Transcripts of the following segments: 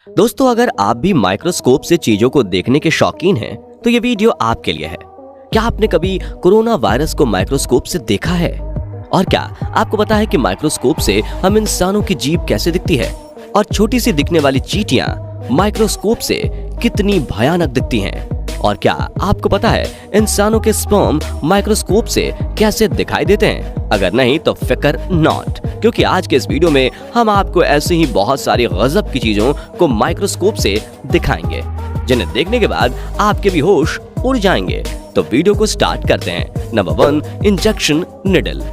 दोस्तों, अगर आप भी माइक्रोस्कोप से चीजों को देखने के शौकीन हैं, तो ये वीडियो आपके लिए है। क्या आपने कभी कोरोना वायरस को माइक्रोस्कोप से देखा है? और क्या आपको पता है कि माइक्रोस्कोप से हम इंसानों की जीभ कैसे दिखती है? और छोटी सी दिखने वाली चींटियां माइक्रोस्कोप से कितनी भयानक दिखती हैं? और क्या आपको पता है इंसानों के स्पर्म माइक्रोस्कोप से कैसे दिखाई देते हैं? अगर नहीं तो फिक्र नॉट, क्योंकि आज के इस वीडियो में हम आपको ऐसे ही बहुत सारी गजब की चीजों को माइक्रोस्कोप से दिखाएंगे, जिन्हें देखने के बाद आपके भी होश उड़ जाएंगे। तो वीडियो को स्टार्ट करते हैं। Number 1, injection needle.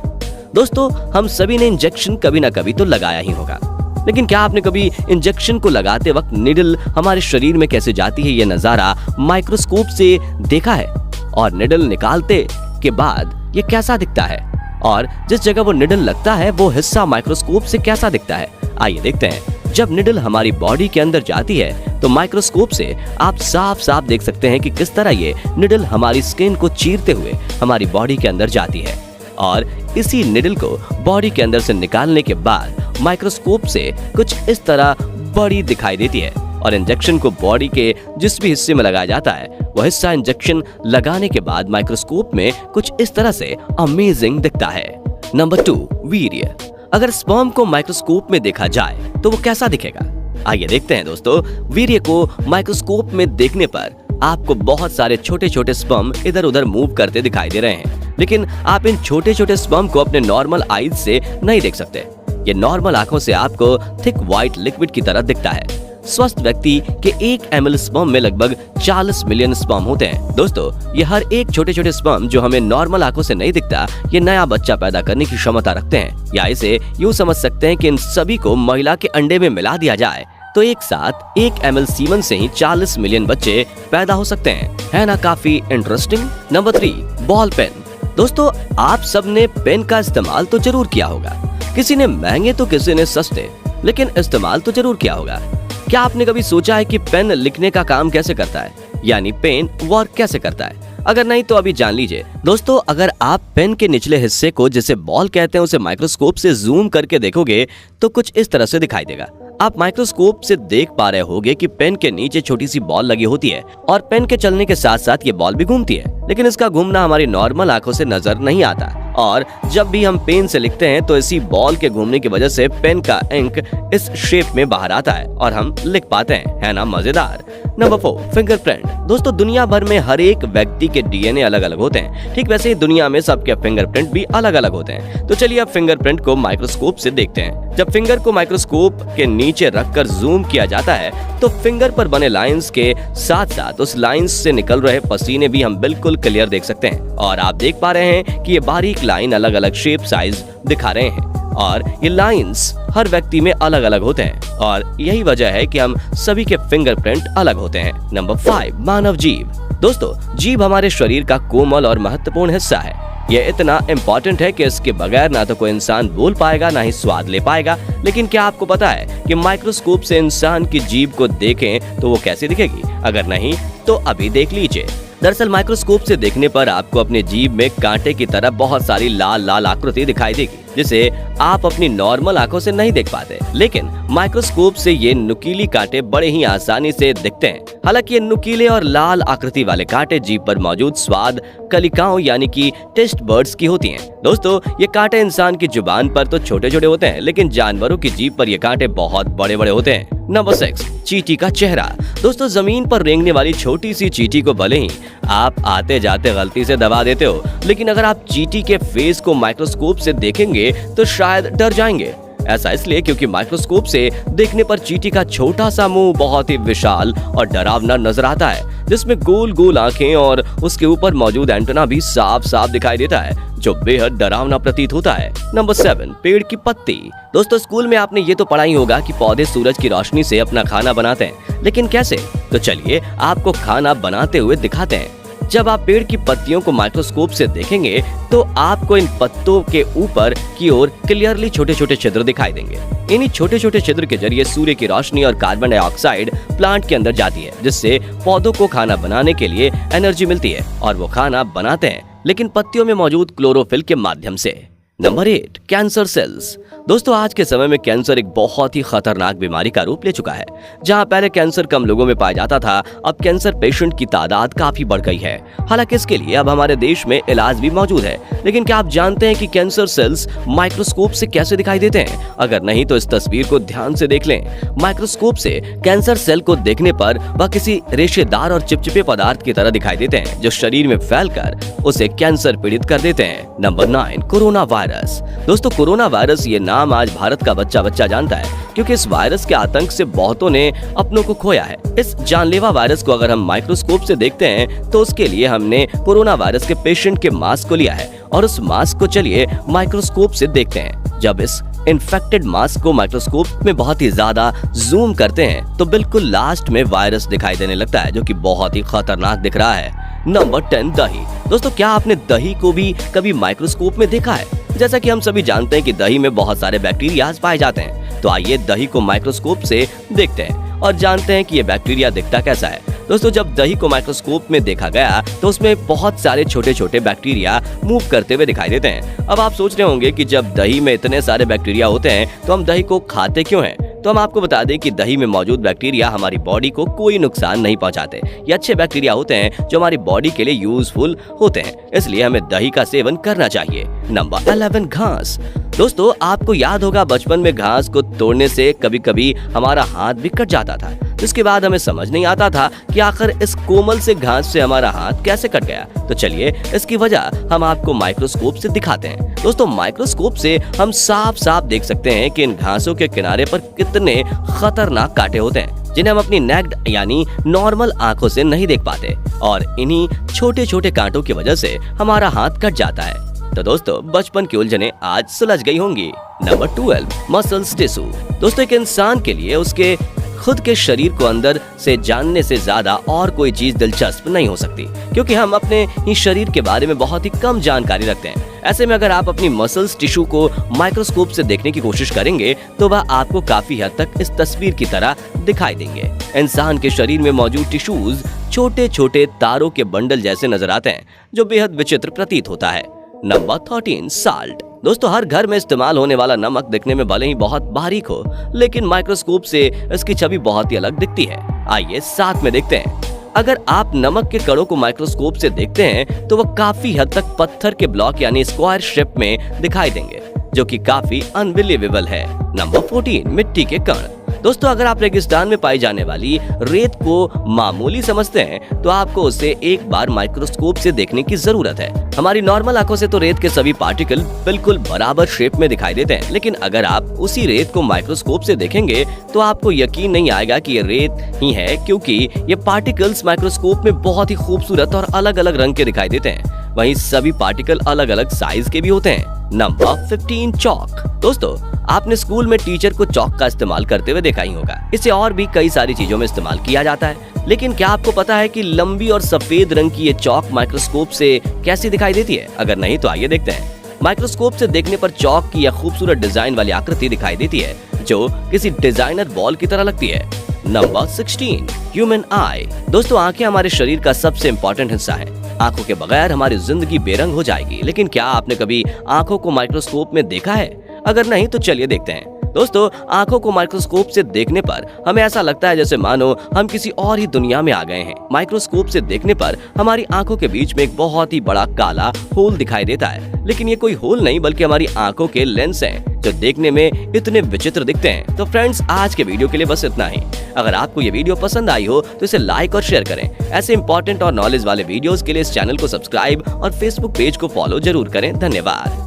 दोस्तों, हम सभी ने इंजेक्शन कभी ना कभी तो लगाया ही होगा, लेकिन क्या आपने कभी इंजेक्शन को लगाते वक्त निडल हमारे शरीर में कैसे जाती है ये नजारा माइक्रोस्कोप से देखा है? और निडल निकालते के बाद ये कैसा दिखता है? और जिस जगह वो निडल लगता है वो हिस्सा माइक्रोस्कोप से कैसा दिखता है? आइए देखते हैं। जब निडल हमारी बॉडी के अंदर जाती है तो माइक्रोस्कोप से आप साफ साफ देख सकते हैं कि किस तरह ये निडल हमारी स्किन को चीरते हुए हमारी बॉडी के अंदर जाती है। और इसी निडल को बॉडी के अंदर से निकालने के बाद माइक्रोस्कोप से कुछ इस तरह बड़ी दिखाई देती है। और इंजेक्शन को बॉडी के जिस भी हिस्से में लगाया जाता है वो हिस्सा इंजेक्शन लगाने के बाद माइक्रोस्कोप में कुछ इस तरह से अमेजिंग दिखता है। नंबर 2, वीर्य। अगर स्पर्म को माइक्रोस्कोप में देखा जाए तो वो कैसा दिखेगा? आइए देखते हैं दोस्तों। वीर्य को माइक्रोस्कोप में देखने पर आपको बहुत सारे छोटे छोटे स्पर्म इधर उधर मूव करते दिखाई दे रहे हैं, लेकिन आप इन छोटे छोटे स्पर्म को अपने नॉर्मल आईज से नहीं देख सकते। ये नॉर्मल आंखों से आपको थिक व्हाइट लिक्विड की तरह दिखता है। स्वस्थ व्यक्ति के 1 ml स्पर्म में लगभग 40 मिलियन स्पर्म होते हैं। दोस्तों, ये हर एक छोटे छोटे स्पर्म जो हमें नॉर्मल आंखों से नहीं दिखता, ये नया बच्चा पैदा करने की क्षमता रखते हैं। या इसे यूं समझ सकते हैं कि इन सभी को महिला के अंडे में मिला दिया जाए तो एक साथ 1 ml सीमन से ही 40 मिलियन बच्चे पैदा हो सकते हैं। है ना काफी इंटरेस्टिंग? Number 3, ball pen. दोस्तों, आप सबने पेन का इस्तेमाल तो जरूर किया होगा। किसी ने महंगे तो किसी ने सस्ते, लेकिन इस्तेमाल तो जरूर किया होगा। क्या आपने कभी सोचा है कि पेन लिखने का काम कैसे करता है, यानी पेन वर्क कैसे करता है? अगर नहीं तो अभी जान लीजिए। दोस्तों, अगर आप पेन के निचले हिस्से को, जिसे बॉल कहते हैं, उसे माइक्रोस्कोप से जूम करके देखोगे तो कुछ इस तरह से दिखाई देगा। आप माइक्रोस्कोप से देख पा रहे होगे कि पेन के नीचे छोटी सी बॉल लगी होती है और पेन के चलने के साथ साथ ये बॉल भी घूमती है, लेकिन इसका घूमना हमारी नॉर्मल आंखों से नजर नहीं आता। और जब भी हम पेन से लिखते हैं तो इसी बॉल के घूमने की वजह से पेन का इंक इस शेप में बाहर आता है और हम लिख पाते हैं। है ना मजेदार? Number 4, fingerprint. दोस्तों, दुनिया भर में हर एक व्यक्ति के डीएनए अलग अलग होते हैं। ठीक वैसे ही दुनिया में सबके फिंगरप्रिंट भी अलग अलग होते हैं। तो चलिए अब फिंगरप्रिंट को माइक्रोस्कोप से देखते हैं। जब फिंगर को माइक्रोस्कोप के नीचे रखकर जूम किया जाता है तो फिंगर पर बने लाइंस के साथ साथ उस लाइंस से निकल रहे पसीने भी हम बिल्कुल क्लियर देख सकते हैं। और आप देख पा रहे हैं कि ये बारीक लाइन अलग अलग शेप साइज दिखा रहे हैं और ये लाइंस हर व्यक्ति में अलग अलग होते हैं और यही वजह है कि हम सभी के फिंगरप्रिंट अलग होते हैं। नंबर 5, मानव जीभ। दोस्तों, जीभ हमारे शरीर का कोमल और महत्वपूर्ण हिस्सा है। यह इतना इम्पोर्टेंट है कि इसके बगैर ना तो कोई इंसान बोल पाएगा ना ही स्वाद ले पाएगा। लेकिन क्या आपको पता है कि माइक्रोस्कोप से इंसान की जीभ को देखें तो वो कैसे दिखेगी? अगर नहीं तो अभी देख लीजिए। दरअसल माइक्रोस्कोप से देखने पर आपको अपने जीभ में कांटे की तरह बहुत सारी लाल लाल आकृति दिखाई देगी, जिसे आप अपनी नॉर्मल आंखों से नहीं देख पाते। लेकिन माइक्रोस्कोप से ये नुकीली कांटे बड़े ही आसानी से दिखते हैं। हालांकि ये नुकीले और लाल आकृति वाले कांटे जीभ पर मौजूद स्वाद कलिकाओं यानी कि टेस्ट बर्ड्स की होती हैं। दोस्तों, ये कांटे इंसान की जुबान पर तो छोटे छोटे होते हैं, लेकिन जानवरों की जीभ पर ये कांटे बहुत बड़े बड़े होते हैं। नंबर 6, चींटी का चेहरा। दोस्तों, जमीन पर रेंगने वाली छोटी सी चींटी को भले ही आप आते जाते गलती से दबा देते हो, लेकिन अगर आप चींटी के फेस को माइक्रोस्कोप से देखेंगे तो शायद डर जाएंगे। ऐसा इसलिए क्योंकि माइक्रोस्कोप से देखने पर चींटी का छोटा सा मुंह बहुत ही विशाल और डरावना नजर आता है, जिसमें गोल गोल आंखें और उसके ऊपर मौजूद एंटेना भी साफ साफ दिखाई देता है, जो बेहद डरावना प्रतीत होता है। नंबर 7, पेड़ की पत्ती। दोस्तों, स्कूल में आपने ये तो पढ़ा ही होगा कि पौधे सूरज की रोशनी से अपना खाना बनाते हैं, लेकिन कैसे? तो चलिए आपको खाना बनाते हुए दिखाते हैं। जब आप पेड़ की पत्तियों को माइक्रोस्कोप से देखेंगे तो आपको इन पत्तों के ऊपर की ओर क्लियरली छोटे छोटे छिद्र दिखाई देंगे। इन्हीं छोटे छोटे छिद्र के जरिए सूर्य की रोशनी और कार्बन डाइऑक्साइड प्लांट के अंदर जाती है, जिससे पौधों को खाना बनाने के लिए एनर्जी मिलती है और वो खाना बनाते हैं, लेकिन पत्तियों में मौजूद क्लोरोफिल के माध्यम से। Number 8, cancer cells. दोस्तों आज के समय में कैंसर एक बहुत ही खतरनाक बीमारी का रूप ले चुका है। जहां पहले कैंसर कम लोगों में पाया जाता था, अब कैंसर पेशेंट की तादाद काफी बढ़ गई है। हालांकि इसके लिए अब हमारे देश में इलाज भी मौजूद है, लेकिन क्या आप जानते हैं कि कैंसर सेल्स माइक्रोस्कोप से कैसे दिखाई देते हैं? अगर नहीं तो इस तस्वीर को ध्यान से देख लें। माइक्रोस्कोप से कैंसर सेल को देखने पर वह किसी रेशेदार और चिपचिपे पदार्थ की तरह दिखाई देते हैं, जो शरीर में फैलकर उसे कैंसर पीड़ित कर देते हैं। Number 9, corona virus. दोस्तों कोरोना वायरस ये नाम आज भारत का बच्चा जानता है, क्योंकि इस वायरस के आतंक से बहुतों ने अपनों को खोया है। इस जानलेवा वायरस को अगर हम माइक्रोस्कोप से देखते हैं तो उसके लिए हमने कोरोना वायरस के पेशेंट के मास्क को लिया है और उस मास्क को चलिए माइक्रोस्कोप से देखते हैं। जब इस इन्फेक्टेड मास्क को माइक्रोस्कोप में बहुत ही ज्यादा जूम करते हैं तो बिल्कुल लास्ट में वायरस दिखाई देने लगता है, जो कि बहुत ही खतरनाक दिख रहा है। नंबर 10, दही। दोस्तों क्या आपने दही को भी कभी माइक्रोस्कोप में देखा है? जैसा कि हम सभी जानते हैं कि दही में बहुत सारे बैक्टीरिया पाए जाते हैं, तो आइए दही को माइक्रोस्कोप से देखते हैं और जानते हैं कि ये बैक्टीरिया दिखता कैसा है। दोस्तों जब दही को माइक्रोस्कोप में देखा गया तो उसमें बहुत सारे छोटे छोटे बैक्टीरिया मूव करते हुए दिखाई देते हैं। अब आप सोच रहे होंगे कि जब दही में इतने सारे बैक्टीरिया होते हैं तो हम दही को खाते क्यों हैं? तो हम आपको बता दें कि दही में मौजूद बैक्टीरिया हमारी बॉडी को कोई नुकसान नहीं पहुंचाते। ये अच्छे बैक्टीरिया होते हैं जो हमारी बॉडी के लिए यूजफुल होते हैं, इसलिए हमें दही का सेवन करना चाहिए। नंबर 11, घास। दोस्तों आपको याद होगा बचपन में घास को तोड़ने से कभी कभी हमारा हाथ भी कट जाता था, जिसके बाद हमें समझ नहीं आता था कि आखिर इस कोमल से घास से हमारा हाथ कैसे कट गया। तो चलिए इसकी वजह हम आपको माइक्रोस्कोप से दिखाते हैं। दोस्तों माइक्रोस्कोप से हम साफ साफ देख सकते हैं कि इन घासों के किनारे पर कितने खतरनाक कांटे होते हैं, जिन्हें हम अपनी नेक्ड यानी नॉर्मल आंखों से नहीं देख पाते, और इन्हीं छोटे छोटे कांटों की वजह से हमारा हाथ कट जाता है। तो दोस्तों बचपन की उलझनें आज सुलझ गई होंगी। Number 12, muscles tissue. दोस्तों एक इंसान के लिए उसके खुद के शरीर को अंदर से जानने से ज्यादा और कोई चीज दिलचस्प नहीं हो सकती, क्योंकि हम अपने ही शरीर के बारे में बहुत ही कम जानकारी रखते हैं। ऐसे में अगर आप अपनी मसल्स टिश्यू को माइक्रोस्कोप से देखने की कोशिश करेंगे तो वह आपको काफी हद तक इस तस्वीर की तरह दिखाई देंगे। इंसान के शरीर में मौजूद टिश्यूज छोटे छोटे तारों के बंडल जैसे नजर आते हैं, जो बेहद विचित्र प्रतीत होता है। Number 13, salt. दोस्तों हर घर में इस्तेमाल होने वाला नमक दिखने में भले ही बहुत बारीक हो, लेकिन माइक्रोस्कोप से इसकी छवि बहुत ही अलग दिखती है। आइए साथ में देखते हैं। अगर आप नमक के कणों को माइक्रोस्कोप से देखते हैं तो वह काफी हद तक पत्थर के ब्लॉक यानी स्क्वायर शेप में दिखाई देंगे, जो कि काफी अनबिलीवेबल है। नंबर 14, मिट्टी के कण। दोस्तों अगर आप रेगिस्तान में पाई जाने वाली रेत को मामूली समझते हैं तो आपको उसे एक बार माइक्रोस्कोप से देखने की जरूरत है। हमारी नॉर्मल आंखों से तो रेत के सभी पार्टिकल बिल्कुल बराबर शेप में दिखाई देते हैं, लेकिन अगर आप उसी रेत को माइक्रोस्कोप से देखेंगे तो आपको यकीन नहीं आएगा कि ये रेत ही है, क्योंकि ये पार्टिकल्स माइक्रोस्कोप में बहुत ही खूबसूरत और अलग अलग रंग के दिखाई देते हैं। वहीं सभी पार्टिकल अलग अलग साइज के भी होते हैं। नंबर 15, चौक। दोस्तों आपने स्कूल में टीचर को चौक का इस्तेमाल करते हुए देखा ही होगा। इसे और भी कई सारी चीजों में इस्तेमाल किया जाता है, लेकिन क्या आपको पता है कि लंबी और सफेद रंग की ये चौक माइक्रोस्कोप से कैसी दिखाई देती है? अगर नहीं तो आइए देखते हैं। माइक्रोस्कोप से देखने पर चौक की यह खूबसूरत डिजाइन वाली आकृति दिखाई देती है, जो किसी डिजाइनर बॉल की तरह लगती है। नंबर 16, ह्यूमन आई। दोस्तों आंखें हमारे शरीर का सबसे इम्पोर्टेंट हिस्सा है। आंखों के बगैर हमारी जिंदगी बेरंग हो जाएगी, लेकिन क्या आपने कभी आंखों को माइक्रोस्कोप में देखा है? अगर नहीं तो चलिए देखते हैं। दोस्तों आंखों को माइक्रोस्कोप से देखने पर हमें ऐसा लगता है जैसे मानो हम किसी और ही दुनिया में आ गए हैं। माइक्रोस्कोप से देखने पर हमारी आंखों के बीच में एक बहुत ही बड़ा काला होल दिखाई देता है, लेकिन ये कोई होल नहीं बल्कि हमारी आंखों के लेंस हैं, जो देखने में इतने विचित्र दिखते हैं। तो फ्रेंड्स आज के वीडियो के लिए बस इतना ही। अगर आपको ये वीडियो पसंद आई हो तो इसे लाइक और शेयर करें। ऐसे इंपॉर्टेंट और नॉलेज वाले वीडियोस के लिए इस चैनल को सब्सक्राइब और फेसबुक पेज को फॉलो जरूर करें। धन्यवाद।